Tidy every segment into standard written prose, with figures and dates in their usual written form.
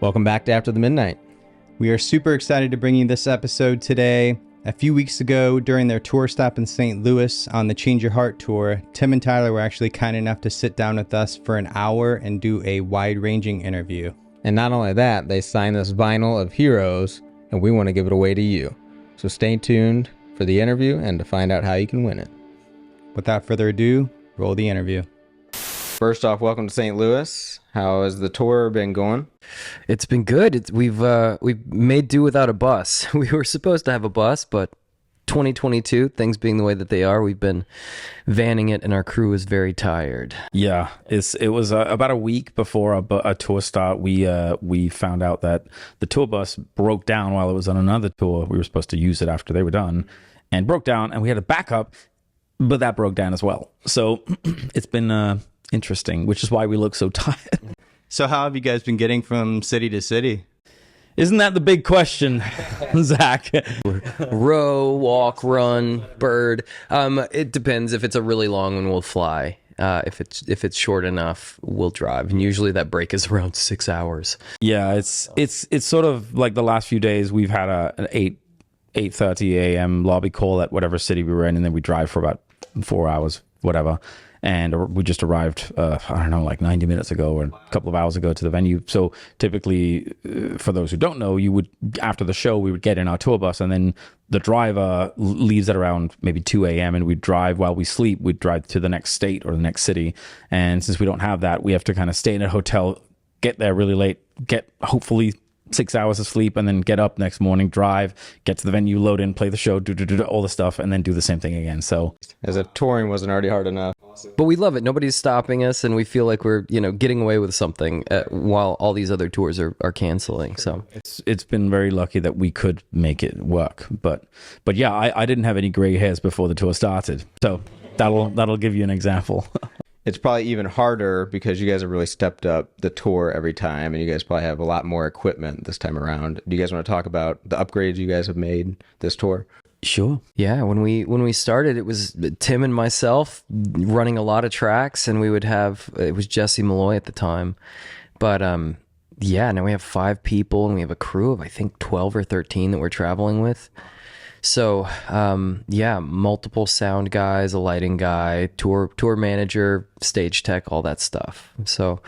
Welcome back to After the Midnight. We are super excited to bring you this episode today. A few weeks ago, during their tour stop in St. Louis on the Change Your Heart tour, Tim and Tyler were actually kind enough to sit down with us for an hour and do a wide-ranging interview. And not only that, they signed this vinyl of Heroes, and we want to give it away to you. So stay tuned for the interview and to find out how you can win it. Without further ado, roll the interview. First off, welcome to St. Louis. How has the tour been going? It's been good. We've made do without a bus. We were supposed to have a bus, but 2022, things being the way that they are, we've been vanning it, and our crew is very tired. Yeah, it was about a week before a tour start. We found out that the tour bus broke down while it was on another tour. We were supposed to use it after they were done, and broke down, and we had a backup, but that broke down as well. So it's been interesting, which is why we look so tired. So how have you guys been getting from city to city? Isn't that the big question, Zach? Row, walk, run, bird. It depends. If it's a really long one, we'll fly. If it's short enough, we'll drive. And usually that break is around 6 hours. Yeah, it's sort of like the last few days we've had an 8:30 a.m. lobby call at whatever city we were in, and then we drive for about 4 hours, whatever. And we just arrived, I don't know, like 90 minutes ago or a couple of hours ago to the venue. So typically, for those who don't know, after the show, we would get in our tour bus, and then the driver leaves at around maybe 2 a.m. and we'd drive while we sleep. We'd drive to the next state or the next city. And since we don't have that, we have to kind of stay in a hotel, get there really late, get hopefully 6 hours of sleep, and then get up next morning, drive, get to the venue, load in, play the show, do all the stuff, and then do the same thing again. So as if touring wasn't already hard enough. But we love it. Nobody's stopping us, and we feel like we're getting away with something while all these other tours are canceling. So it's been very lucky that we could make it work. But yeah, I didn't have any gray hairs before the tour started, so that'll give you an example. It's probably even harder because you guys have really stepped up the tour every time, and you guys probably have a lot more equipment this time around. Do you guys want to talk about the upgrades you guys have made this tour? Sure. Yeah, when we started, it was Tim and myself running a lot of tracks, and it was Jesse Malloy at the time. But yeah, now we have 5 people, and we have a crew of I think 12 or 13 that we're traveling with. So, yeah, multiple sound guys, a lighting guy, tour manager, stage tech, all that stuff. So,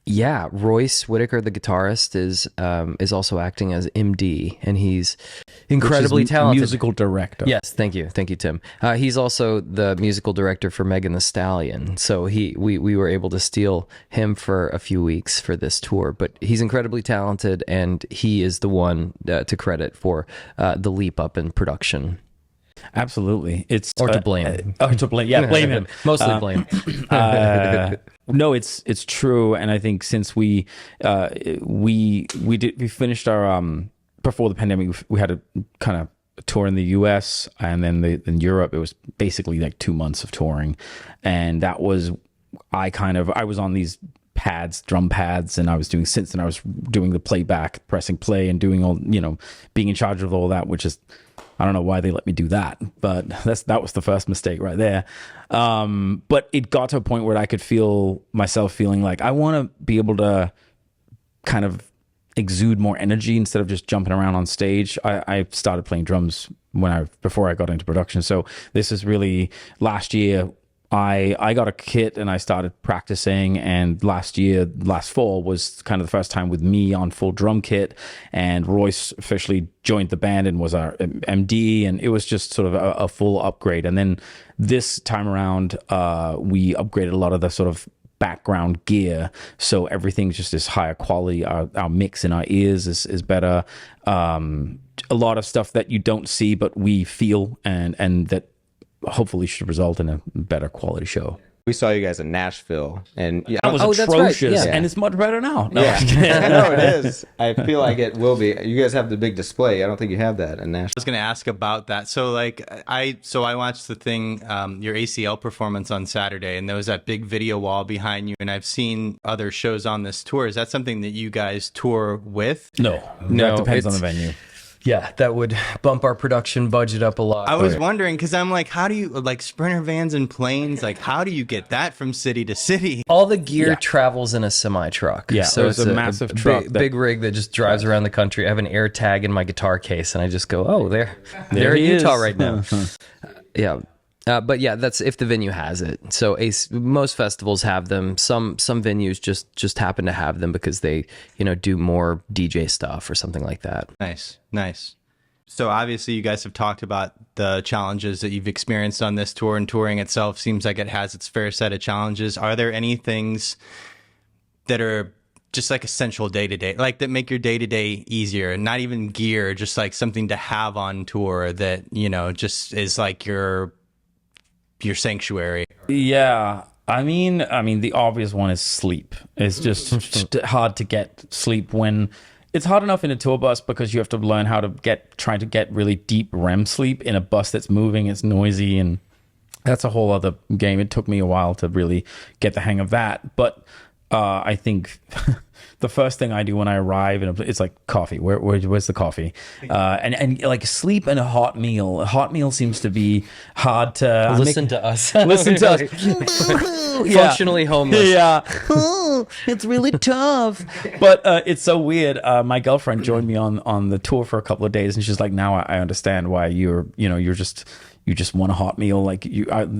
yeah, Royce Whitaker, the guitarist, is also acting as MD, and he's incredibly talented. Musical director. Yes, thank you, Tim. He's also the musical director for Megan Thee Stallion. So we were able to steal him for a few weeks for this tour. But he's incredibly talented, and he is the one to credit for the leap up in production. It's to blame. Yeah, blame him. Mostly blame. No, it's true, and I think since we finished our before the pandemic, we had a kind of tour in the U.S. and then in Europe. It was basically like 2 months of touring, and that was I was on these drum pads, and I was doing synths, and I was doing the playback, pressing play, and doing all being in charge of all that, which is. I don't know why they let me do that, but that was the first mistake right there. But it got to a point where I could feel myself feeling like I want to be able to kind of exude more energy instead of just jumping around on stage. I started playing drums before I got into production. So this is really last year. I got a kit and I started practicing, and last fall was kind of the first time with me on full drum kit, and Royce officially joined the band and was our MD, and it was just sort of a full upgrade. And then this time around, we upgraded a lot of the sort of background gear, so everything's just is higher quality. Our mix in our ears is better. A lot of stuff that you don't see but we feel, and that hopefully should result in a better quality show. We saw you guys in Nashville, and that was atrocious, right. Yeah. And it's much better now. No, yeah. No, it is. I feel like it will be. You guys have the big display. I don't think you have that in Nashville. I was going to ask about that. So, I watched the thing, your ACL performance on Saturday, and there was that big video wall behind you. And I've seen other shows on this tour. Is that something that you guys tour with? No, that depends on the venue. Yeah, that would bump our production budget up a lot. I was wondering, because I'm like, how do you, like, Sprinter vans and planes, like, how do you get that from city to city? All the gear travels in a semi truck. Yeah, so it's a massive truck big rig that just drives around the country. I have an air tag in my guitar case, and I just go, oh, there in he Utah is. right now. Yeah. But yeah, that's if the venue has it. So most festivals have them. Some venues just happen to have them because they, do more DJ stuff or something like that. Nice. So obviously you guys have talked about the challenges that you've experienced on this tour, and touring itself seems like it has its fair set of challenges. Are there any things that are just like essential day to day, like that make your day to day easier? Not even gear, just like something to have on tour that, just is like your sanctuary. Yeah. I mean, the obvious one is sleep. It's just hard to get sleep when it's hard enough in a tour bus because you have to learn how to try to get really deep REM sleep in a bus that's moving, it's noisy, and that's a whole other game. It took me a while to really get the hang of that. But I think the first thing I do when I arrive, it's like coffee. Where's the coffee? And like sleep and a hot meal. A hot meal seems to be hard to Listen to us. Listen to us. Functionally homeless. Yeah. It's really tough. But it's so weird. My girlfriend joined me on the tour for a couple of days, and she's like, now I understand why you just want a hot meal. Like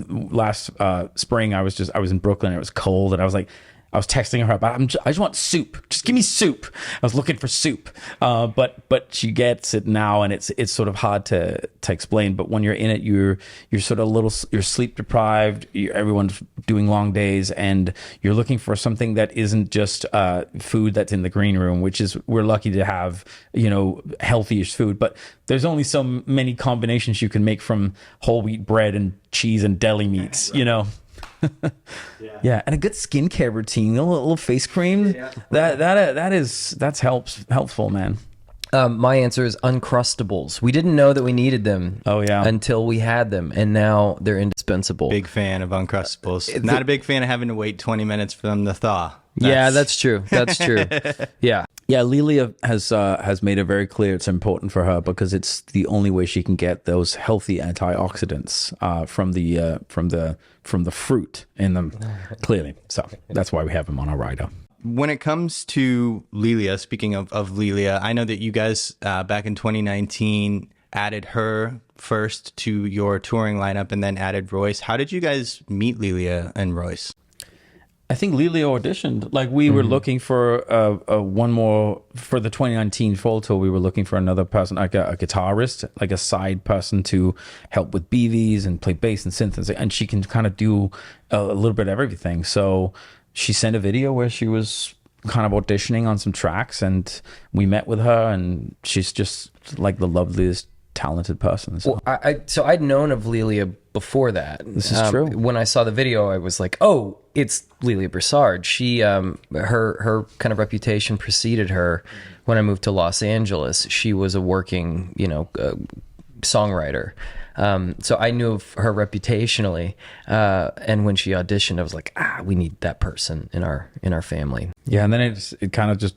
last spring, I was in Brooklyn, and it was cold, and I was texting her about, I just want soup. Just give me soup. I was looking for soup. But she gets it now, and it's sort of hard to explain. But when you're in it, you're sort of you're sleep deprived. Everyone's doing long days, and you're looking for something that isn't just food that's in the green room, which is, we're lucky to have, healthiest food. But there's only so many combinations you can make from whole wheat bread and cheese and deli meats, Yeah, and a good skincare routine, a little face cream. That's helpful, man. My answer is Uncrustables. We didn't know that we needed them. Oh, yeah. Until we had them, and now they're indispensable. Big fan of Uncrustables. Not a big fan of having to wait 20 minutes for them to thaw. Yeah, that's true. That's true. Yeah. Yeah, Lilia has made it very clear it's important for her because it's the only way she can get those healthy antioxidants from the fruit in them. Clearly, so that's why we have them on our rider. When it comes to Lilia, speaking of Lilia, I know that you guys back in 2019 added her first to your touring lineup and then added Royce. How did you guys meet Lilia and Royce? I think Lilia auditioned. Like, we were looking for one more for the 2019 fall tour. We were looking for another person, like a guitarist, like a side person to help with BVs and play bass and synth, and she can kind of do a little bit of everything. So she sent a video where she was kind of auditioning on some tracks, and we met with her, and she's just like the loveliest, talented person. So. Well, so I'd known of Lilia before that. This is true. When I saw the video, I was like, oh, it's Lilia Broussard. She, her kind of reputation preceded her. When I moved to Los Angeles, she was a working, songwriter. So I knew of her reputationally. And when she auditioned, I was like, we need that person in our family. Yeah. And then it kind of just,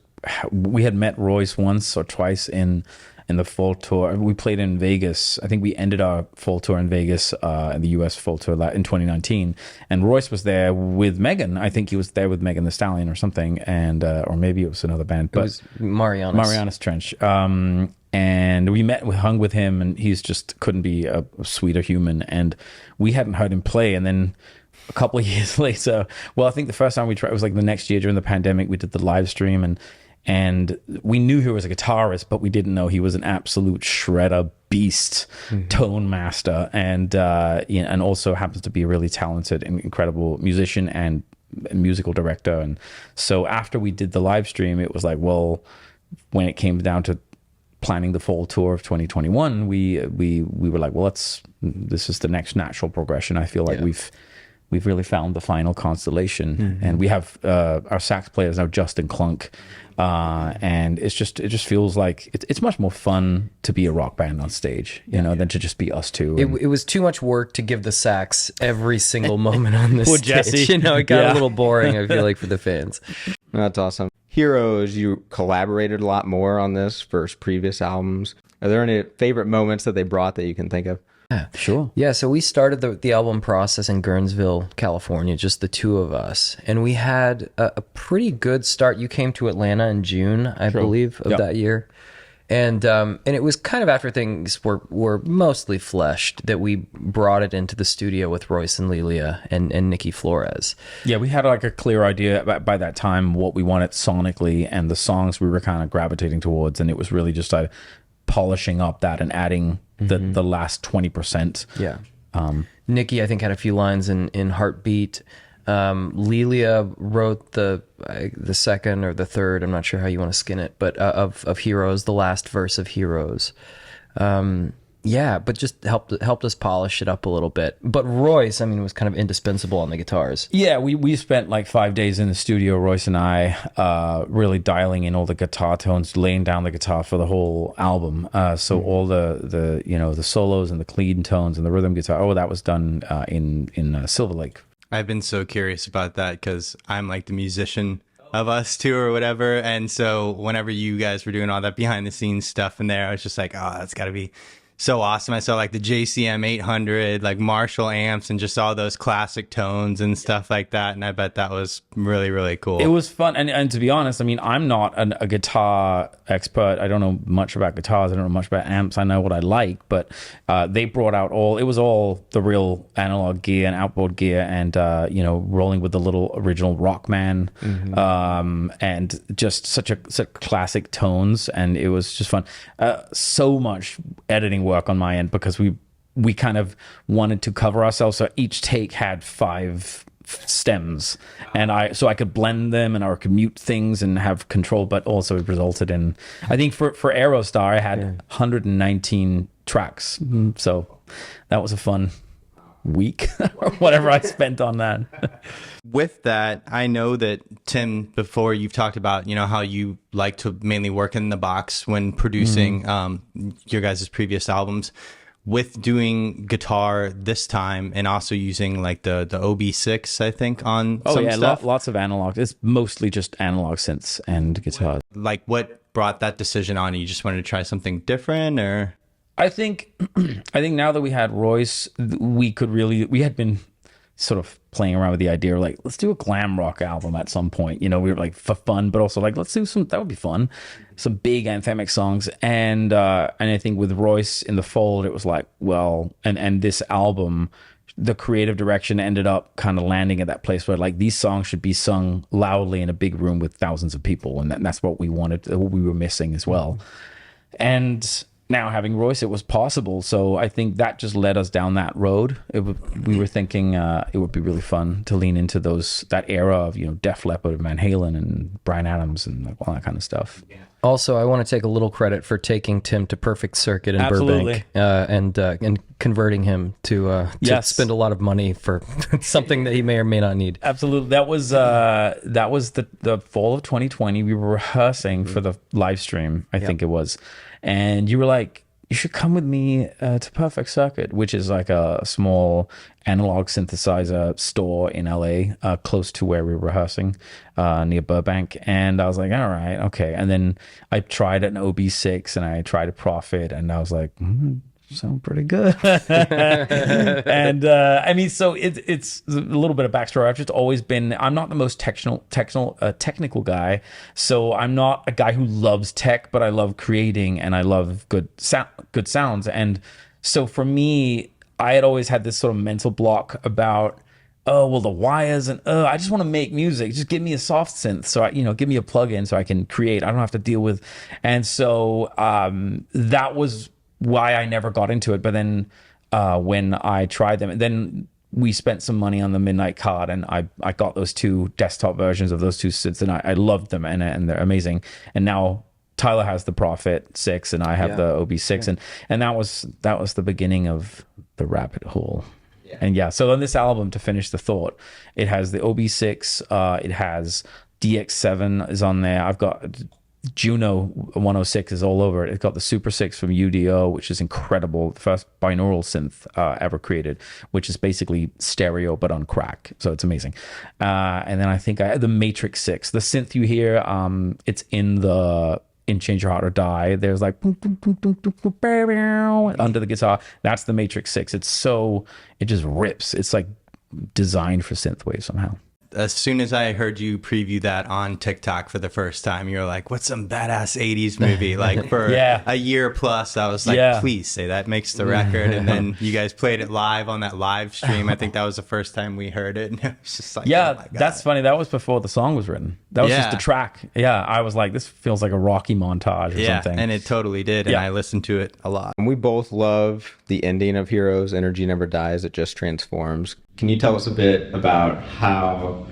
we had met Royce once or twice in the fall tour. We played in Vegas. I think we ended our fall tour in Vegas, in the US fall tour in 2019. And Royce was there with Megan. I think he was there with Megan Thee Stallion or something. And, or maybe it was another band. But it was Marianas. Marianas Trench. And we hung with him, and he's just couldn't be a sweeter human. And we hadn't heard him play. And then a couple of years later, well, I think the first time we tried, it was like the next year during the pandemic, we did the live stream, and we knew he was a guitarist, but we didn't know he was an absolute shredder beast, tone master, and and also happens to be a really talented and incredible musician and musical director. And so after we did the live stream, it was like, well, when it came down to planning the fall tour of 2021, we were like, well, this is the next natural progression. I feel like we've really found the final constellation. And we have our sax player is now Justin Clunk, and it just feels like it's much more fun to be a rock band on stage, you know, than to just be us two. It was too much work to give the sax every single moment on this Poor stage. Jesse. You know, it got a little boring, I feel like, for the fans. That's awesome. Heroes, you collaborated a lot more on this versus previous albums. Are there any favorite moments that they brought that you can think of? Sure. Yeah, so we started the album process in Guernsville, California, just the two of us. And we had a pretty good start. You came to Atlanta in June, I believe, of that year. And it was kind of after things were mostly fleshed that we brought it into the studio with Royce and Lelia and Nikki Flores. Yeah, we had like a clear idea by that time what we wanted sonically and the songs we were kind of gravitating towards. And it was really just polishing up that and adding the last 20%. Yeah. Nikki, I think, had a few lines in Heartbeat. Lelia wrote the second or the third, I'm not sure how you want to skin it, but of Heroes, the last verse of Heroes. But just helped us polish it up a little bit. But Royce, I mean, was kind of indispensable on the guitars. Yeah, we spent like 5 days in the studio, Royce and I, really dialing in all the guitar tones, laying down the guitar for the whole album. So all the you know, the solos and the clean tones and the rhythm guitar, that was done in Silver Lake. I've been so curious about that because I'm like the musician of us two or whatever. And so whenever you guys were doing all that behind the scenes stuff in there, I was just like, oh, that's got to be so awesome. I saw like the JCM 800, like Marshall amps and just all those classic tones and stuff like that. And I bet that was really, really cool. It was fun. And to be honest, I mean, I'm not a guitar expert. I don't know much about guitars. I don't know much about amps. I know what I like, but they brought out it was all the real analog gear and outboard gear and, you know, rolling with the little original Rockman, and just such classic tones. And it was just fun. So much editing work on my end because we kind of wanted to cover ourselves, so each take had 5 stems, and I could blend them and I could mute things and have control, but also it resulted in, I think for Aerostar I had 119 tracks, so that was a fun week or whatever I spent on that. With that, I know that Tim, before you've talked about, you know, how you like to mainly work in the box when producing your guys' previous albums. With doing guitar this time and also using like the OB6, I think, on some stuff. Lots of analog. It's mostly just analog synths and guitars. Like, what brought that decision on? You just wanted to try something different, or? I think now that we had Royce, we had been sort of playing around with the idea of like, let's do a glam rock album at some point. You know, we were like, for fun, but also like, let's do that would be fun. Some big anthemic songs. And I think with Royce in the fold, it was like, well, and this album, the creative direction ended up kind of landing at that place where like these songs should be sung loudly in a big room with thousands of people. And that's what we wanted, what we were missing as well. And now having Royce, it was possible. So I think that just led us down that road. We were thinking it would be really fun to lean into that era of, you know, Def Leppard, Van Halen, and Bryan Adams, and like all that kind of stuff. Also, I want to take a little credit for taking Tim to Perfect Circuit in Absolutely. Burbank and converting him to spend a lot of money for something that he may or may not need. Absolutely. That was the fall of 2020. We were rehearsing for the live stream, I think it was. And you were like, you should come with me to Perfect Circuit, which is like a small analog synthesizer store in LA, close to where we were rehearsing, near Burbank. And I was like, all right, okay. And then I tried an OB6 and I tried a Prophet, and I was like, sound pretty good. And I mean, so it's a little bit of backstory. I've just always been, I'm not the most technical guy, so I'm not a guy who loves tech, but I love creating and I love good sounds. And so for me, I had always had this sort of mental block about, oh, well, the wires, and I just want to make music. Just give me a soft synth, so give me a plugin so I can create. I don't have to deal with. And so that was why I never got into it. But then when I tried them, then we spent some money on the Midnight Card, and I got those 2 desktop versions of those 2 synths, and I loved them, and they're amazing. And now Tyler has the Prophet 6 and I have the OB6, and that was the beginning of the rabbit hole. And yeah, so on this album, to finish the thought, it has the OB6, it has DX7 is on there. I've got Juno 106 is all over it. It's got the Super 6 from UDO, which is incredible. The first binaural synth ever created, which is basically stereo but on crack. So it's amazing. And then I think I had the Matrix 6. The synth you hear, it's in Change Your Heart or Die. There's like under the guitar. That's the Matrix 6. It just rips. It's like designed for synthwave somehow. As soon as I heard you preview that on TikTok for the first time, you were like, what's some badass 80s movie? Like for a year plus, I was like, please say that makes the record. And then you guys played it live on that live stream. I think that was the first time we heard it. And it was just like, oh my God. That's funny. That was before the song was written. That was just the track. Yeah, I was like, this feels like a Rocky montage or something. And it totally did. And I listened to it a lot. And we both love the ending of Heroes, Energy Never Dies, it just transforms. Can you tell us a bit about how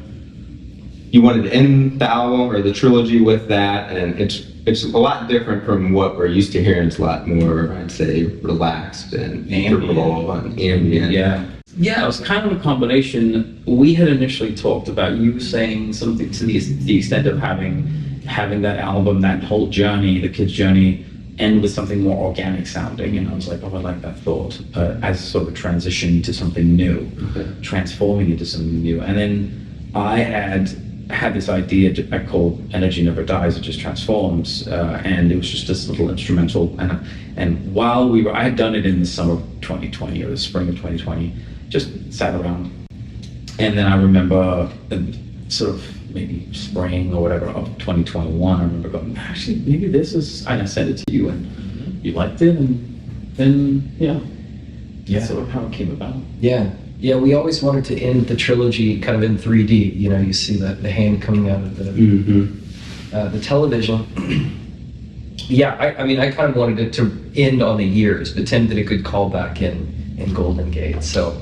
you wanted to end the album or the trilogy with that? And it's a lot different from what we're used to hearing. It's a lot more, I'd say, relaxed and ambient. Yeah, it was kind of a combination. We had initially talked about you saying something to the extent of having that album, that whole journey, the kid's journey, end with something more organic sounding. And I was like, I like that thought, as sort of a transition to something new, transforming into something new. And then I had this idea I called Energy Never Dies, it just transforms, and it was just this little instrumental. And while I had done it in the summer of 2020 or the spring of 2020, just sat around. And then I remember sort of maybe spring or whatever of 2021, I remember going, actually, maybe this is, and I sent it to you and you liked it, and then, that's sort of how it came about. Yeah, we always wanted to end the trilogy kind of in 3D. You know, you see the hand coming out of the television. I mean, I kind of wanted it to end on the years, but Tim did a good callback in Golden Gate. So,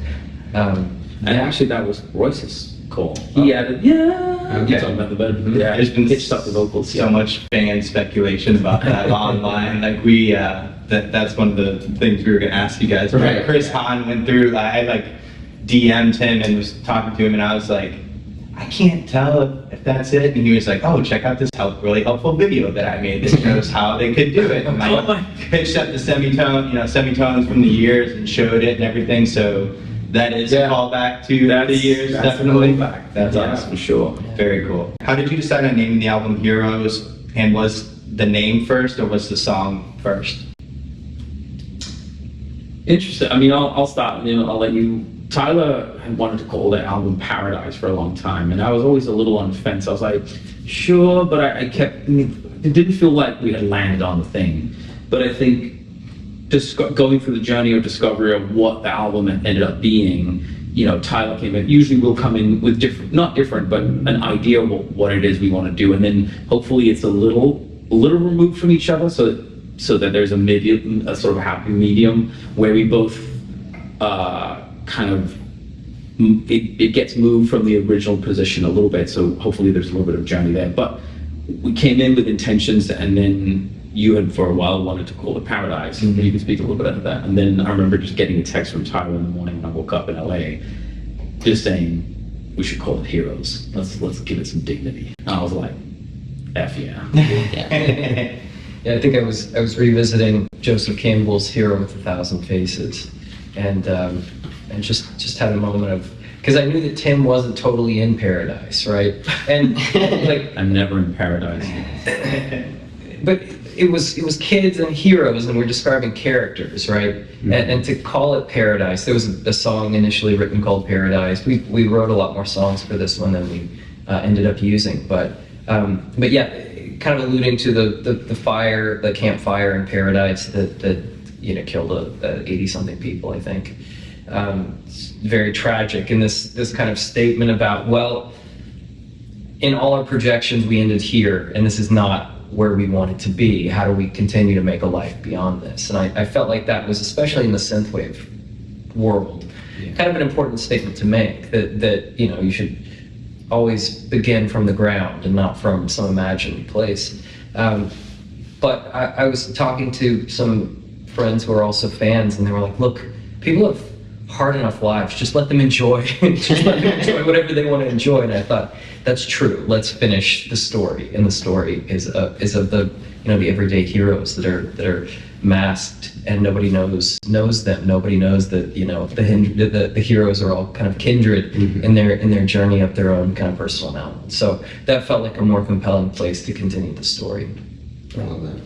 and actually, that was Royce's call. He added, talking about the bed. There's been pitched up the vocals. So much fan speculation about that online. Like that's one of the things we were going to ask you guys. Right. Chris Hahn went through. I DM'd him and was talking to him, and I was like, I can't tell if that's it. And he was like, oh, check out this really helpful video that I made that shows how they could do it. And I pitched up the semitones from the years and showed it and everything. So that is a callback to the years, definitely. That's awesome, for sure. Very cool. How did you decide on naming the album Heroes? And was the name first or was the song first? Interesting. I mean, I'll start. I'll let you. Tyler had wanted to call the album Paradise for a long time, and I was always a little on the fence. I was like, sure, but I kept. It didn't feel like we had landed on the thing. But I think just going through the journey of discovery of what the album ended up being, Tyler came in. Usually we'll come in with not different, but an idea of what it is we want to do, and then hopefully it's a little removed from each other, so that there's a sort of happy medium where we both kind of it gets moved from the original position a little bit. So hopefully there's a little bit of journey there. But we came in with intentions, and then you had for a while wanted to call it Paradise. Mm-hmm. You can speak a little bit of that. And then I remember just getting a text from Tyler in the morning when I woke up in LA, just saying we should call it Heroes. Let's give it some dignity. And I was like, F yeah. Yeah, I think I was revisiting Joseph Campbell's Hero with 1,000 Faces, and just had a moment of, because I knew that Tim wasn't totally in Paradise, right? And I'm never in Paradise. But it was kids and heroes, and we're describing characters, right? Mm-hmm. And to call it Paradise, there was a song initially written called Paradise. We wrote a lot more songs for this one than we ended up using, but yeah, kind of alluding to the fire, the campfire in Paradise that killed 80-something people, I think. It's very tragic, and this kind of statement about, well, in all our projections we ended here, and this is not where we want it to be. How do we continue to make a life beyond this? And I felt like that was, especially in the synthwave world, kind of an important statement to make, that you should always begin from the ground and not from some imagined place. But I was talking to some friends who are also fans, and they were like, look, people have hard enough lives. Just let them enjoy. Just let them enjoy whatever they want to enjoy. And I thought, that's true. Let's finish the story. And the story is of the the everyday heroes that are masked and nobody knows them. Nobody knows that the heroes are all kind of kindred in their journey up their own kind of personal mountain. So that felt like a more compelling place to continue the story.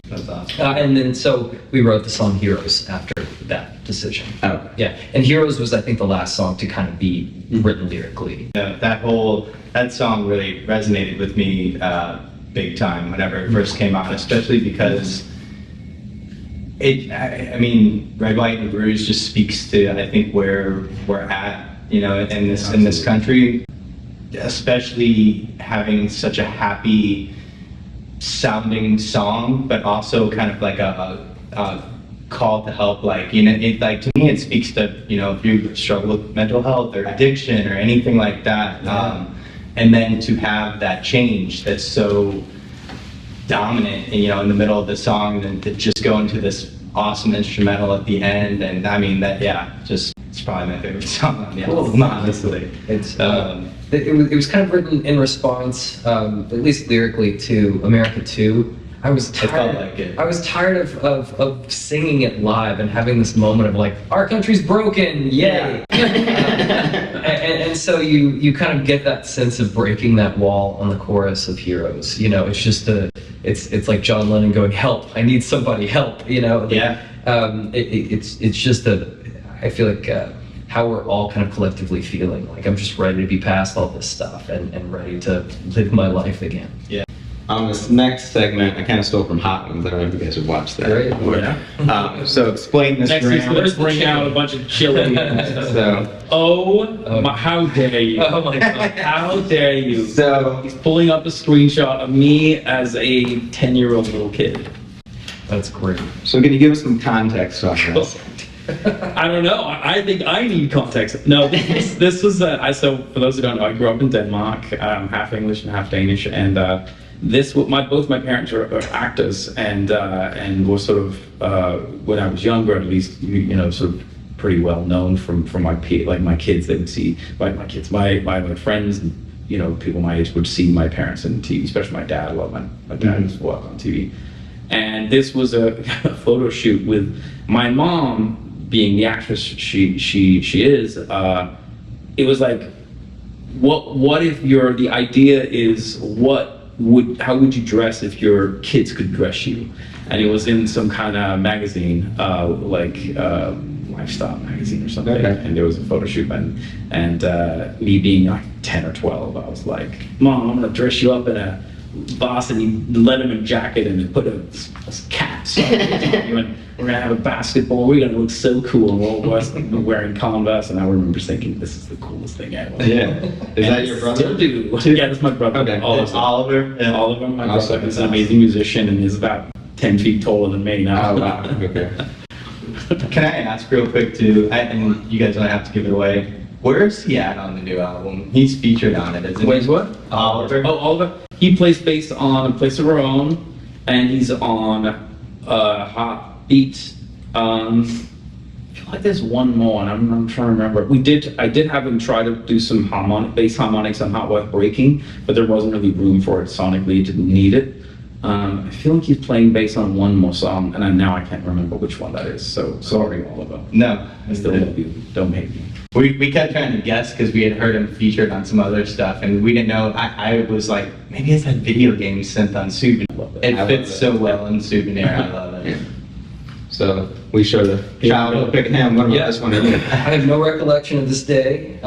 That's awesome. And then so we wrote the song Heroes after that decision. Oh. Yeah, and Heroes was I think the last song to kind of be written lyrically. That song really resonated with me big time whenever it first came out, especially because Red, White, and Bruised just speaks to, I think, where we're at, in this country, especially having such a happy sounding song, but also kind of like a call to help. Like, to me, it speaks to, if you struggle with mental health or addiction or anything like that. And then to have that change that's so dominant, in the middle of the song, and to just go into this awesome instrumental at the end. And it's probably my favorite song on the album, honestly. It was kind of written in response, at least lyrically, to America 2. I was tired. It felt like it. I was tired of singing it live and having this moment of like, our country's broken, yay! and so you kind of get that sense of breaking that wall on the chorus of Heroes. It's just it's like John Lennon going, help! I need somebody, help! Yeah. It's just I feel like how we're all kind of collectively feeling. Like I'm just ready to be past all this stuff and ready to live my life again. Yeah. This next segment, I kind of stole from Hot Ones. I don't know if you guys have watched that. Great. Yeah. So explain this. Next season, let's bring out a bunch of chili. So. How dare you? Oh my God. How dare you? So. He's pulling up a screenshot of me as a 10-year-old little kid. That's great. So can you give us some context on this? I don't know. I think I need context. No, this was so for those who don't know, I grew up in Denmark, half English and half Danish, and both my parents were actors, and were sort of when I was younger, at least, sort of pretty well known from my kids. They would see my friends, and people my age would see my parents on TV, especially my dad. A lot of my dad used to work on TV, and this was a photo shoot with my mom. Being the actress she is, it was like, what if the idea is how would you dress if your kids could dress you? And it was in some kind of magazine, lifestyle magazine or something. Okay. And there was a photo shoot, and me being like 10 or 12, I was like, Mom, I'm gonna dress you up in a Boston Letterman jacket and put a cap on you, and we're gonna have a basketball. We're gonna look so cool, and we're wearing Converse. And I remember thinking, this is the coolest thing ever. Yeah. Is that your brother? Still do. Yeah, that's my brother. Okay. Oliver. Yeah. Oliver, my brother, is an amazing musician and is about 10 feet taller than me now. Oh wow. Okay. Can I ask real quick too? And you guys don't have to give it away. Where's he at on the new album? He's featured on it, isn't he? Wait, what? Oliver. Oh, Oliver. He plays bass on A Place of Our Own, and he's on Hot Beat. I feel like there's one more, and I'm trying to remember. I did have him try to do some bass harmonics on Hot Worth Breaking, but there wasn't really room for it sonically. He didn't need it. I feel like he's playing bass on one more song, and now I can't remember which one that is. So sorry, Oliver. No, I still love you. Don't hate me. We kept trying to guess because we had heard him featured on some other stuff, and we didn't know. I was like, maybe it's that video game synth on Souvenir. It fits so well in Souvenir. I love it. Yeah. So we show the child picking him. What about this one? I have no recollection of this day.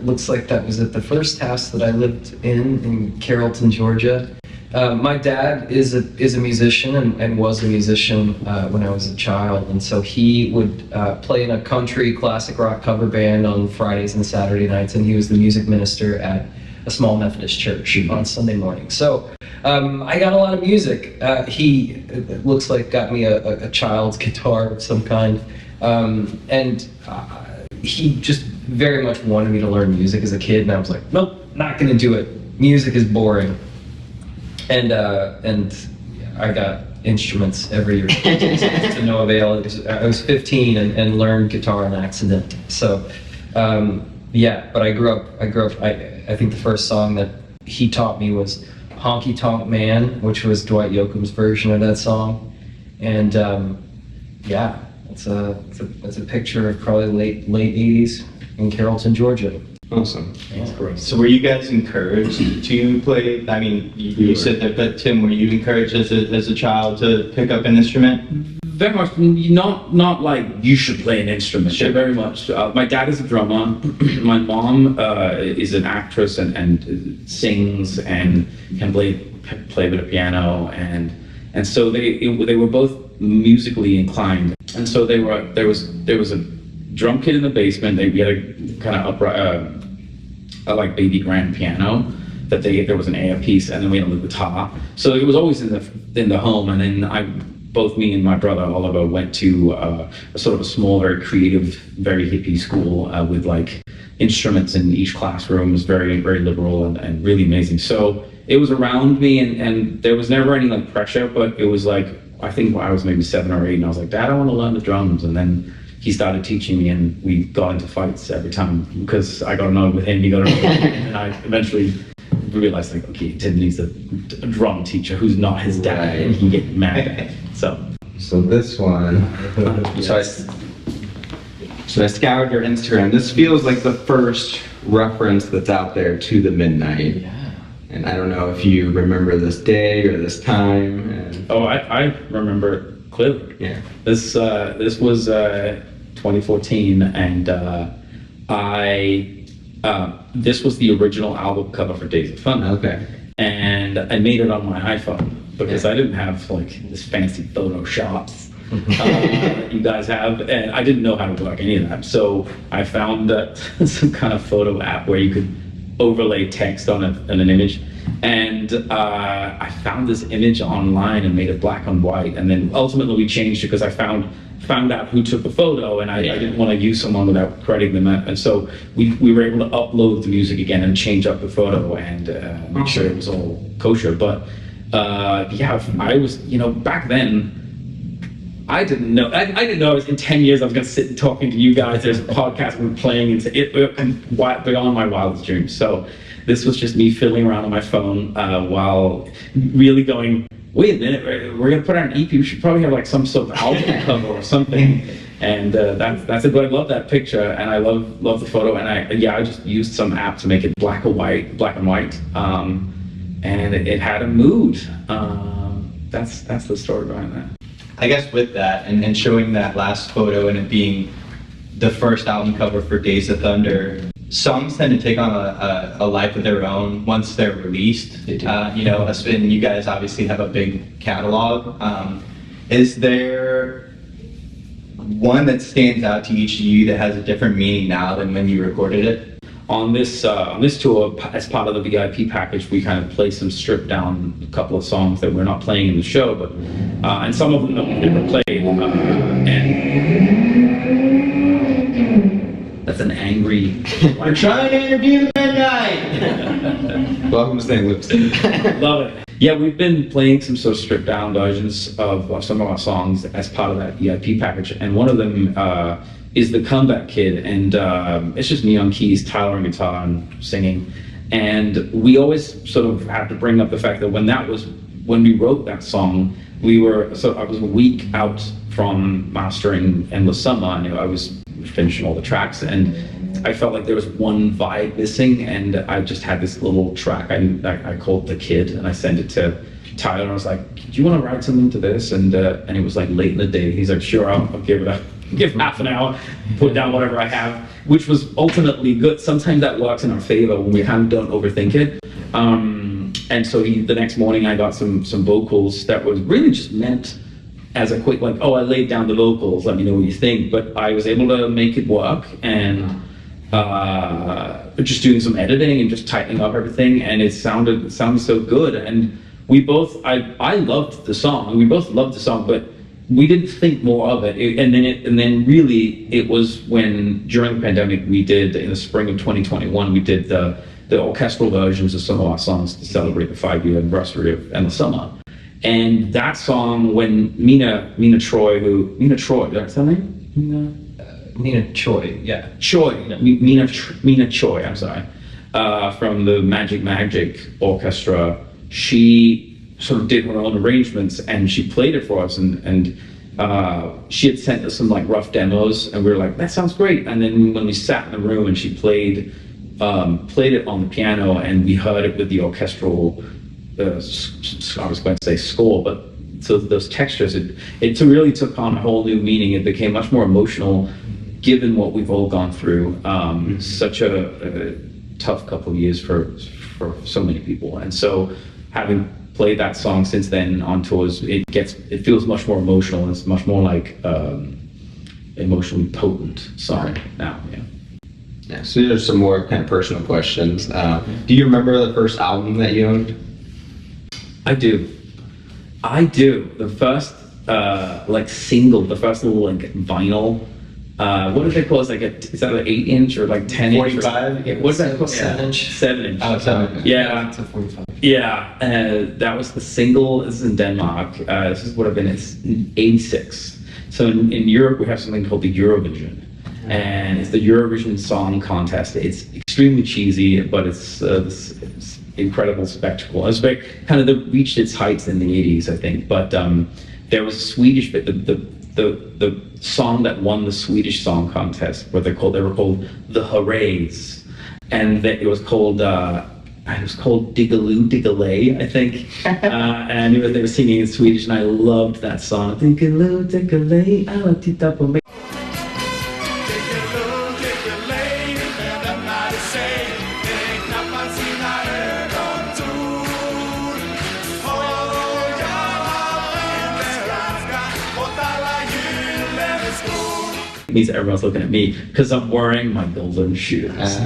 Looks like that was at the first house that I lived in Carrollton, Georgia. My dad is a musician and was a musician when I was a child, and so he would play in a country classic rock cover band on Fridays and Saturday nights, and he was the music minister at a small Methodist church on Sunday morning. So I got a lot of music. He, it looks like, got me a child's guitar of some kind, and he just very much wanted me to learn music as a kid, and I was like, nope, not gonna do it. Music is boring. And I got instruments every year to no avail. I was 15 and learned guitar on accident. So, yeah, but I grew up, I think the first song that he taught me was Honky Tonk Man, which was Dwight Yoakam's version of that song. And yeah, it's a picture of probably late 80s in Carrollton, Georgia. Awesome. That's great. So were you guys encouraged to play? I mean, you said that, but Tim, were you encouraged as a child to pick up an instrument? Very much, not like you should play an instrument. Sure. Very much. My dad is a drummer. My mom is an actress and sings and can play a bit of piano, and so they were both musically inclined. And so there was a drum kit in the basement. We had a kind of upright, like baby grand piano that there was an air piece, and then we had a little guitar. So it was always in the home. And then both me and my brother Oliver went to a sort of a small, very creative, very hippie school with like instruments in each classroom. It was very, very liberal and really amazing. So it was around me, and there was never any like pressure, but it was like, I think I was maybe 7 or 8, and I was like, Dad, I want to learn the drums. And then he started teaching me, and we got into fights every time because I got annoyed with him, he got annoyed with me, and then I eventually realized, like, okay, Tim needs a drum teacher who's not his dad, and he can get mad at it. So this one, so I scoured your Instagram. This feels like the first reference that's out there to the Midnight. Yeah. And I don't know if you remember this day or this time. And Oh, I remember it clearly. yeah. This was 2014, and this was the original album cover for Days of Thunder. Okay. And I made it on my iPhone because I didn't have like this fancy Photoshops you guys have, and I didn't know how to work any of that. So I found some kind of photo app where you could overlay text on an image, and I found this image online and made it black and white, and then ultimately we changed it because I found out who took the photo, and I didn't want to use someone without crediting them, and so we were able to upload the music again and change up the photo and make sure it was all kosher. But yeah, I was, back then I didn't know. I didn't know in 10 years I was going to sit and talking to you guys. There's a podcast we were playing into it beyond my wildest dreams. So this was just me fiddling around on my phone while really going, wait a minute, we're going to put out an EP. We should probably have like some sort of album cover or something. And that's it. But I love that picture, and I love the photo. And I just used some app to make it black and white. And it had a mood. That's the story behind that. I guess with that and showing that last photo and it being the first album cover for Days of Thunder, songs tend to take on a life of their own once they're released. They do. And you guys obviously have a big catalog. Is there one that stands out to each of you that has a different meaning now than when you recorded it? On this tour, as part of the VIP package, we kind of play some stripped down, a couple of songs that we're not playing in the show, but and some of them that we never played. And that's an angry. We're trying to interview Midnight. Welcome to St. Luke's. Love it. Yeah, we've been playing some sort of stripped down versions of some of our songs as part of that VIP package, and one of them is the Comeback Kid, and it's just me on keys, Tyler on guitar, and singing. And we always sort of have to bring up the fact that when we wrote that song, I was a week out from mastering Endless Summer, and I was finishing all the tracks, and I felt like there was one vibe missing, and I just had this little track I called The Kid, and I sent it to Tyler, and I was like, do you want to write something to this? And it was like late in the day. He's like, sure, I'll give it give half an hour, put down whatever I have, which was ultimately good. Sometimes that works in our favor when we kind of don't overthink it. And so the next morning I got some vocals that was really just meant as a quick, like, oh, I laid down the vocals, let me know what you think. But I was able to make it work, and just doing some editing and just tightening up everything, and it sounded so good. And we both, I loved the song. We both loved the song, but we didn't think more of it. And then really it was when during the pandemic we did, in the spring of 2021, we did the orchestral versions of some of our songs to celebrate the 5-year anniversary of Endless Summer. And that song, when Mina Troy, that's her name? Nina Choi, yeah. Mina Choi, I'm sorry, from the Magic Orchestra. She sort of did her own arrangements and she played it for us, and she had sent us some like rough demos, and we were like, that sounds great. And then when we sat in the room and she played it on the piano, and we heard it with the orchestral, I was going to say score, but so those textures, it really took on a whole new meaning. It became much more emotional, given what we've all gone through. Such a tough couple of years for so many people, and so having played that song since then on tours, it feels much more emotional, and it's much more like emotionally potent song now. Yeah, so there's some more kind of personal questions. Do you remember the first album that you owned? I do. The first like single, the first little like vinyl. What do they call it? Is that an 8-inch or like 10-inch? 45? What's that called? 7-inch. 7-inch. Oh, 7. Yeah. It's a 45. Yeah. That was the single. This is in Denmark. This is what I've been. It's in '86. So in Europe, we have something called the Eurovision. And it's the Eurovision Song Contest. It's extremely cheesy, but it's this incredible spectacle. It was kind of reached its heights in the 80s, I think. But there was a Swedish bit, the song that won the Swedish Song Contest, they were called the Hoorays, and it was called Diggiloo Diggiley, I think. And they were singing in Swedish, and I loved that song. Diggiloo Diggiley, alla titta på mig. Means everyone's looking at me because I'm wearing my golden shoes.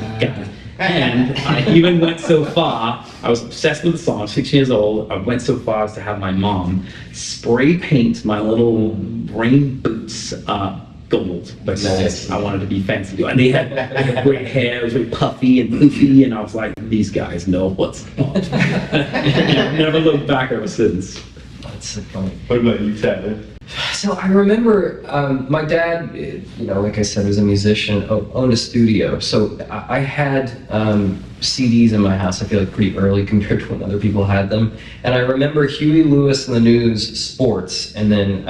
And I even went so far, I was obsessed with the song, 6 years old. I went so far as to have my mom spray paint my little rain boots gold, because I wanted to be fancy. And they had great hair, it was very puffy and poofy, and I was like, these guys know what's up. I've never looked back ever since. That's so funny. What about you, Tyler? So I remember my dad, like I said, was a musician, owned a studio. So I had CDs in my house, I feel like pretty early compared to when other people had them. And I remember Huey Lewis and the News Sports, and then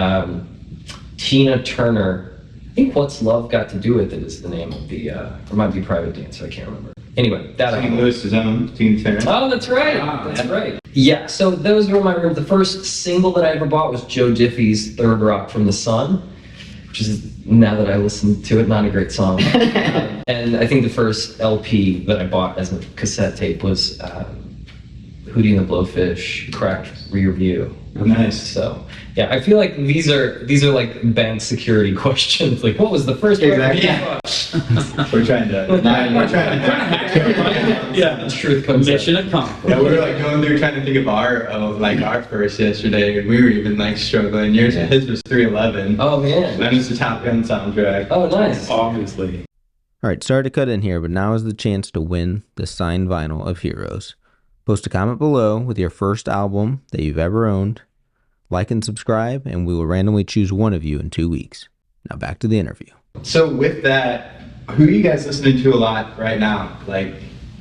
Tina Turner. I think What's Love Got to Do With It is the name of the, or it might be Private Dancer, I can't remember. Anyway, that St. Louis's own Tina Turner. Oh, that's right. That's right. Yeah, so those were in my room. The first single that I ever bought was Joe Diffie's Third Rock from the Sun, which is, now that I listen to it, not a great song. And I think the first LP that I bought as a cassette tape was Hootie and the Blowfish, Cracked Rear View. Nice. So, yeah, I feel like these are like bank security questions. Like, what was the first Exactly. record? We're trying to. Yeah, The truth comes out. mission accomplished. Yeah, we were like going through trying to think of our first yesterday, and we were even like struggling. His was 311. Oh, man. Mine was the Top Gun soundtrack. Oh, nice. Obviously. All right, sorry to cut in here, but now is the chance to win the signed vinyl of Heroes. Post a comment below with your first album that you've ever owned. Like and subscribe, and we will randomly choose one of you in 2 weeks. Now back to the interview. So with that, who are you guys listening to a lot right now? Like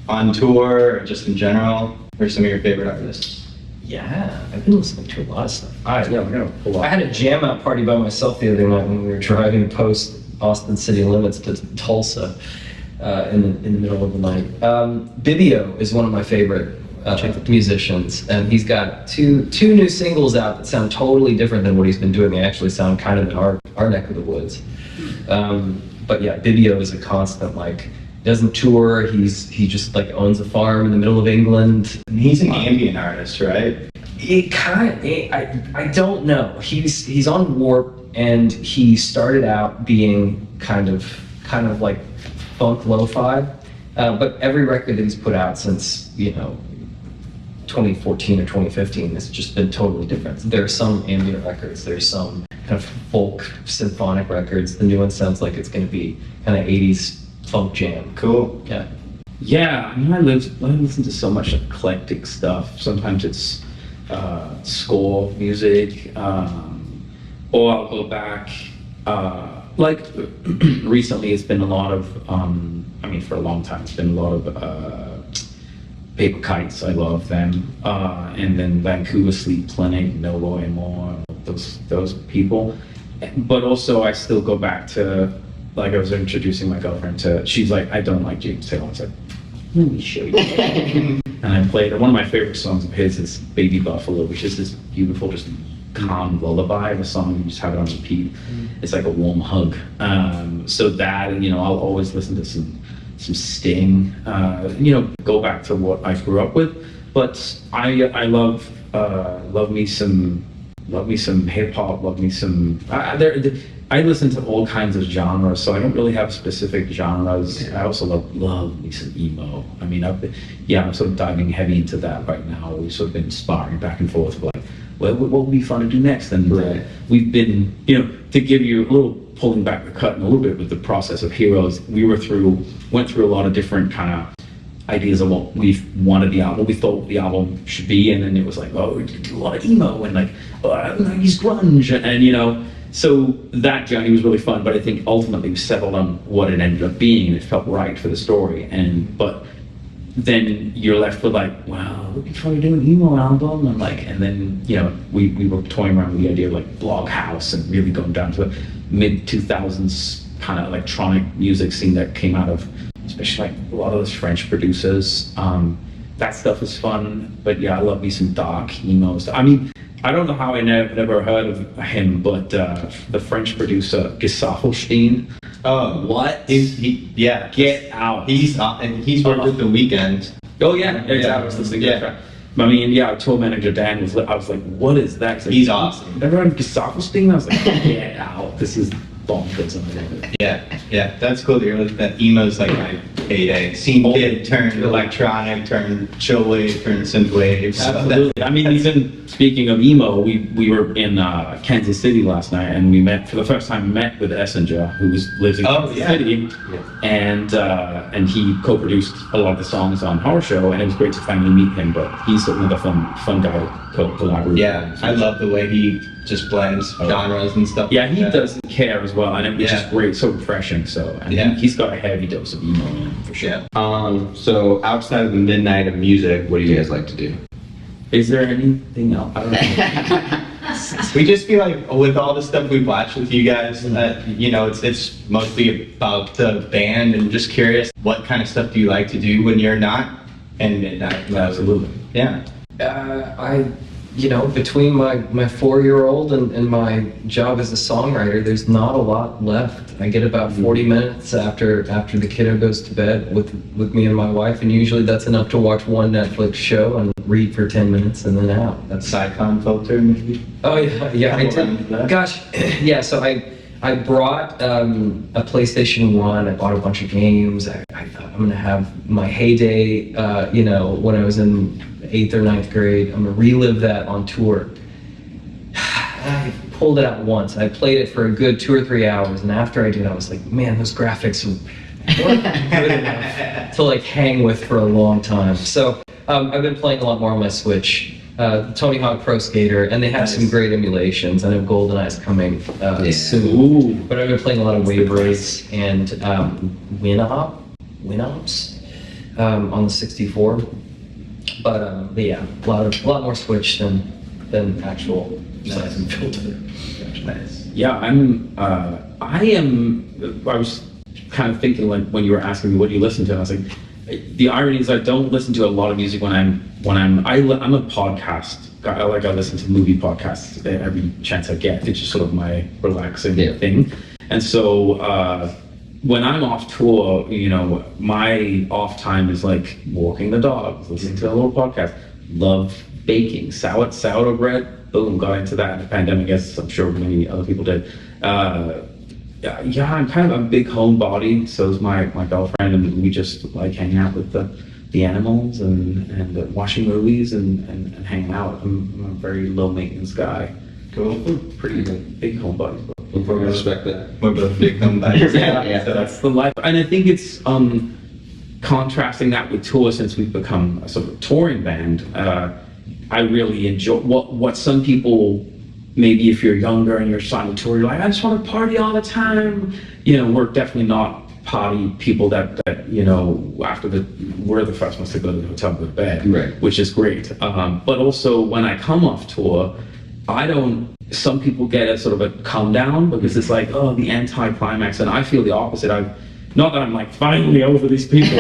on tour or just in general? Who are some of your favorite artists? Yeah, I've been listening to a lot of stuff. We're gonna pull I up. had a jam out party by myself the other night when we were driving post Austin city limits to Tulsa in the middle of the night. Bibio is one of my favorite musicians, and he's got two new singles out that sound totally different than what he's been doing. They actually sound kind of in our neck of the woods. But yeah, Bibio is a constant. Like, doesn't tour. He just like owns a farm in the middle of England. And he's an ambient artist, right? I don't know. He's on Warp, and he started out being kind of like funk lo-fi, but every record that he's put out since 2014 or 2015 has just been totally different. There are some ambient records, there's some kind of folk symphonic records. The new one sounds like it's going to be kind of 80s funk jam. Cool. Yeah. Yeah, I mean, I listen to so much eclectic stuff. Sometimes it's score music, or I'll go back. Like recently, it's been a lot of. For a long time, it's been a lot of Paper Kites. I love them, and then Vancouver Sleep Clinic, No Roy Moore, those people. But also, I still go back to, like, I was introducing my girlfriend to. She's like, I don't like James Taylor. I said, let me show you. And I played one of my favorite songs of his is Baby Buffalo, which is this beautiful, just calm lullaby of a song. You just have it on repeat. It's like a warm hug. So that, I'll always listen to some Sting. Go back to what I grew up with. But I love me some hip hop. Love me some. I listen to all kinds of genres, so I don't really have specific genres. I also love me some emo. I'm sort of diving heavy into that right now. We've sort of been sparring back and forth, like, what would be fun to do next? And we've been, to give you a little pulling back the curtain a little bit with the process of Heroes. We went through a lot of different kind of ideas of what we wanted the album, we thought the album should be, and then it was like, oh, we do a lot of emo and like, he's grunge, and so that journey was really fun. But I think ultimately we settled on what it ended up being, and it felt right for the story. But then you're left with like, wow, we could try to do an emo album, and then we were toying around with the idea of like Blog House and really going down to the mid 2000s kind of electronic music scene that came out of, especially like a lot of those French producers. That stuff is fun, but yeah, I love me some dark emo stuff. I don't know how I never heard of him, but the French producer Gesaffelstein. Oh, what? Get out. He's worked with The Weeknd. Oh yeah, exactly. I was listening to that. Our tour manager Dan I was like, what is that? He's awesome. Never heard of Gesaffelstein? I was like, get out. This is bonkers. Yeah, that's cool. That emo's like my heyday. Scene Kid turned electronic, turned chillwave, turned synthwave. Absolutely. Even speaking of emo, we were in Kansas City last night, and we met for the first time. Met with Essinger, who lives in Kansas City, and he co-produced a lot of the songs on Horror Show, and it was great to finally meet him. But he's another fun guy to collaborate. Yeah, I love the way he just blends genres and stuff. Yeah, he doesn't care as well, and it was just great, so refreshing. So he's got a heavy dose of emo in him for sure. So outside of the midnight of music, what do you guys like to do? Is there anything else? I don't know. We just feel like with all the stuff we've watched with you guys, it's mostly about the band, and just curious, what kind of stuff do you like to do when you're not in midnight? Absolutely. Yeah. Between my 4-year-old and my job as a songwriter, there's not a lot left. I get about 40 minutes after the kiddo goes to bed with me and my wife, and usually that's enough to watch one Netflix show and read for 10 minutes and then out. That's Siphon Filter maybe? Oh yeah, I did. Gosh, yeah. So I brought a PlayStation 1. I bought a bunch of games. I thought I'm gonna have my heyday. When I was in 8th or 9th grade. I'm gonna relive that on tour. I pulled it out once. I played it for a good 2 or 3 hours, and after I did, I was like, man, those graphics weren't good enough to like hang with for a long time. So I've been playing a lot more on my Switch. Tony Hawk Pro Skater, and they have some great emulations. I know GoldenEye's coming soon. Ooh. But I've been playing a lot of Wave Race and WinOps on the 64. But yeah, a lot more Switch than actual Siphon Filter. Nice. Yeah, I was kind of thinking, like, when you were asking me what do you listen to, I was like, the irony is I don't listen to a lot of music when I'm a podcast guy. I listen to movie podcasts every chance I get. It's just sort of my relaxing thing. And so when I'm off tour, my off time is like walking the dog, listening to a little podcast. Love baking, sourdough bread. Boom, got into that in the pandemic, as I'm sure many other people did. I'm kind of a big homebody. So is my girlfriend, and we just like hanging out with the animals and watching movies and hanging out. I'm a very low maintenance guy. Cool. Pretty big homebody. I respect that. We're both big homebodies. Yeah, that's the life. And I think it's contrasting that with tour, since we've become a sort of touring band. I really enjoy what some people, maybe if you're younger and you're signing tour, you're like, I just want to party all the time. You know, we're definitely not party people that you know, we're the first ones to go to the hotel and go to bed, Right. which is great. But also when I come off tour, some people get a sort of a calm down because it's like, oh, the anti-climax, and I feel the opposite. Not that I'm like finally over these people,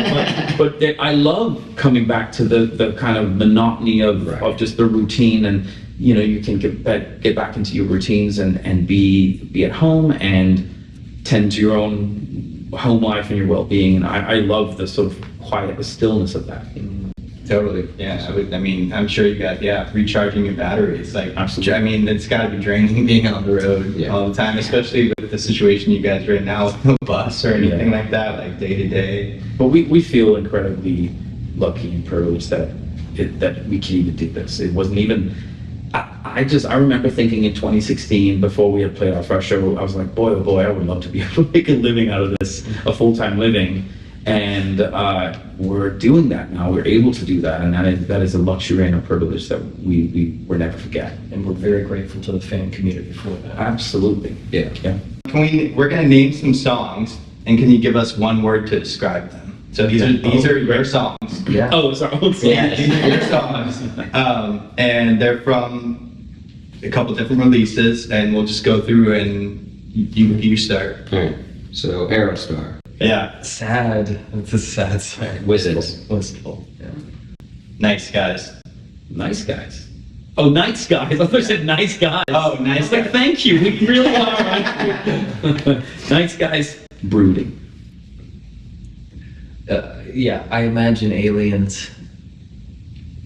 but I love coming back to the kind of monotony of just the routine, and you know, you can get back into your routines and be at home and tend to your own home life and your well-being, and I love the sort of quiet, the stillness of that. Totally. Yeah. I mean, I'm sure you got, recharging your batteries. Like, Absolutely. I mean, it's got to be draining being on the road all the time, especially with the situation you guys are in now with no bus or anything like that, like day to day. But we feel incredibly lucky and privileged that we can even do this. It wasn't even. I remember thinking in 2016, before we had played our first show, I was like, boy, oh boy, I would love to be able to make a living out of this, a full-time living. And we're doing that now. We're able to do that, and that is a luxury and a privilege that we will never forget. And we're very grateful to the fan community for that. Absolutely. Yeah. We're going to name some songs, and can you give us one word to describe them? So these are your songs. Yeah. Oh, it's our own song. Yeah, these are your songs. And they're from a couple different releases, and we'll just go through and you start. All right. So Aerostar. Yeah. Sad. It's a sad song. Wistful. Yeah. Nice guys. Nice guys. Oh, nice guys. I thought you said nice guys. Oh, nice I was like, guys. thank you. We really are. Right? Nice guys. Brooding. Yeah, I imagine aliens.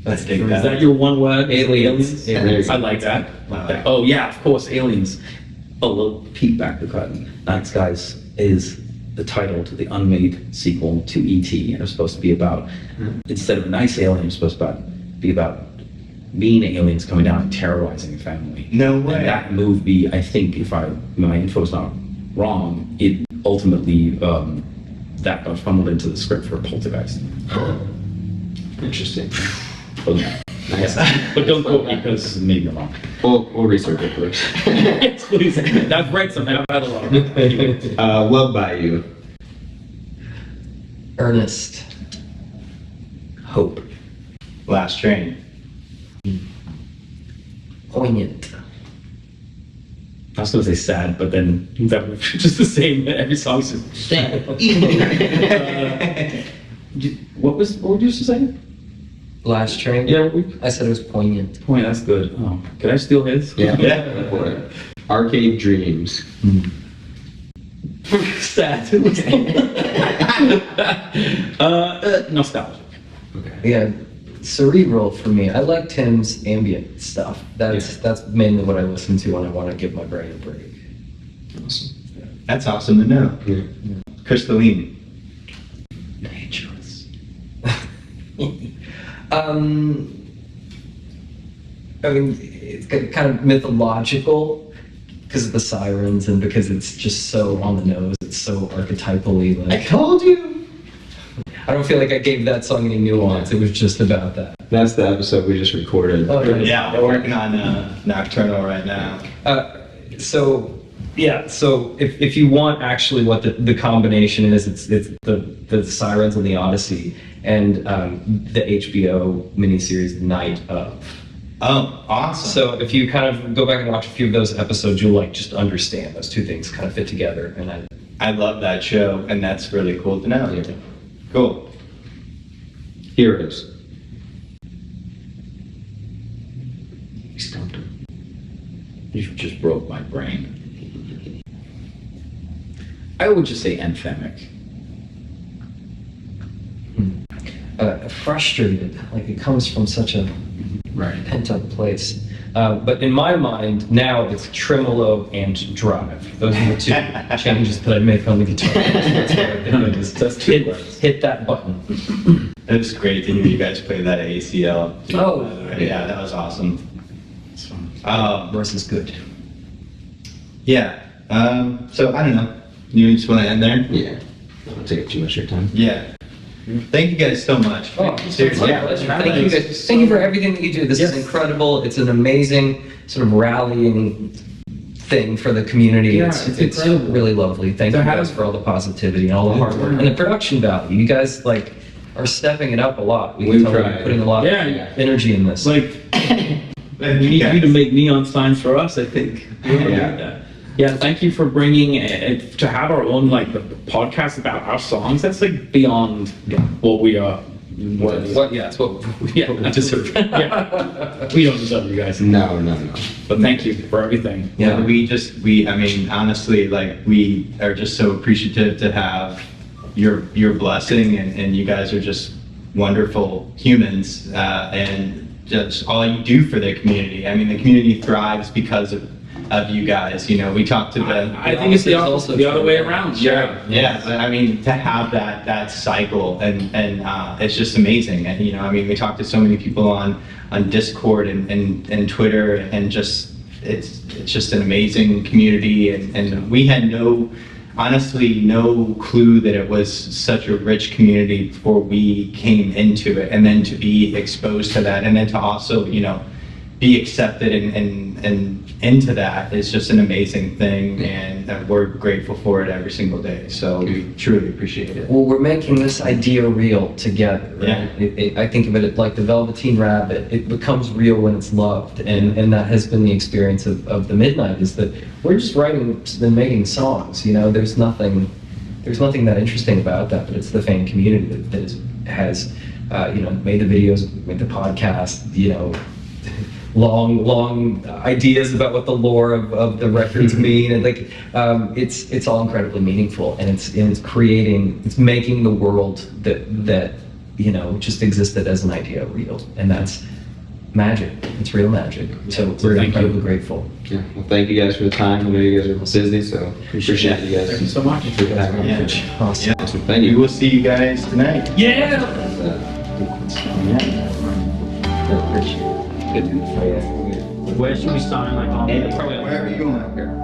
Let's take Is that. that your one word? Aliens. Aliens. I like that. Oh yeah, of course, aliens. A little peek back the curtain. Nice Guys is the title to the unmade sequel to E.T. And it was supposed to be about, instead of a nice alien, it was supposed to be about mean aliens coming down and terrorizing a family. No way. And that movie, I think, if my info is not wrong, it ultimately that got funneled into the script for Poltergeist. Interesting. But, but don't quote me because maybe I'm wrong. We'll research it first. Yes, please. I've read some. I've had a lot of it. Love by You. Earnest. Hope. Last Train. Poignant. I was going to say sad, but then that was just the same. Every song's just sad. What would you just say? Last Train. Yeah, I said it was poignant. point. That's good. Oh, could I steal his? Yeah. For it. Arcade Dreams. Sad. Nostalgic. Yeah, cerebral for me. I like Tim's ambient stuff. That's mainly what I listen to when I want to give my brain a break. Awesome. That's awesome to know. Yeah. Crystalline. Dangerous. I mean, it's kind of mythological because of the sirens and because it's just so on the nose. It's so archetypally like. told you. I don't feel like I gave that song any nuance. It was just about that. That's the episode we just recorded. Oh, nice. Yeah, we're working on Nocturnal right now. So if you want actually what the combination is, it's the Sirens and the Odyssey and the HBO miniseries Night of. Oh, awesome. So if you kind of go back and watch a few of those episodes, you'll like just understand those two things kind of fit together. And I love that show, and that's really cool to know. Yeah. Cool. Heroes. You stumped him. You just broke my brain. I would just say anthemic. frustrated, like it comes from such a Right. pent-up place. But in my mind, now it's tremolo and drive. Those are the two changes that I make on the guitar. That's what I think is just hit that button. It was great to hear you guys play that at ACL. Oh. Yeah, that was awesome. Russ is good. Yeah. So I don't know. You just want to end there? Yeah. I don't take up too much of your time. Yeah. Thank you guys so much. Seriously. Thank you guys. Thank you for everything that you do. This is incredible. It's an amazing sort of rallying thing for the community. Yeah, it's incredible. really lovely. Thank you guys for all the positivity and all the hard work and the production value. You guys like are stepping it up a lot. We can tell tried. you're putting a lot of energy in this. Like, we need you to make neon signs for us, I think. Yeah, thank you for bringing it to have our own like the podcast about our songs. That's like beyond what we are. It's what we deserve. Yeah, we don't deserve you guys. No. But thank you for everything. Yeah, I mean, honestly, like, we are just so appreciative to have your blessing, and you guys are just wonderful humans, and just all you do for the community. I mean, the community thrives because of you guys. You know, we talked to the. I think it's the other way around. Yeah, I mean, to have that cycle, and it's just amazing. And, you know, I mean, we talked to so many people on Discord and Twitter, and just it's just an amazing community, and we had honestly no clue that it was such a rich community before we came into it, and then to be exposed to that, and then to also, you know, be accepted and into that is just an amazing thing, and we're grateful for it every single day. So we truly appreciate it. Well, we're making this idea real together. Right? Yeah. I think of it like the Velveteen Rabbit. It becomes real when it's loved, and that has been the experience of the Midnight. Is that we're just writing and making songs. You know, there's nothing that interesting about that, but it's the fan community that has you know, made the videos, made the podcast. You know. Long ideas about what the lore of the records mean, and like it's all incredibly meaningful, and it's making the world that you know just existed as an idea real, and that's magic. It's real magic. So we're incredibly grateful. Yeah. Well, thank you guys for the time. I know you guys are busy, so appreciate you guys. Thank you so much. For having me. Yeah. Awesome. Awesome. Thank We you. will see you guys tonight. Where should we sign? Like on Wherever you want.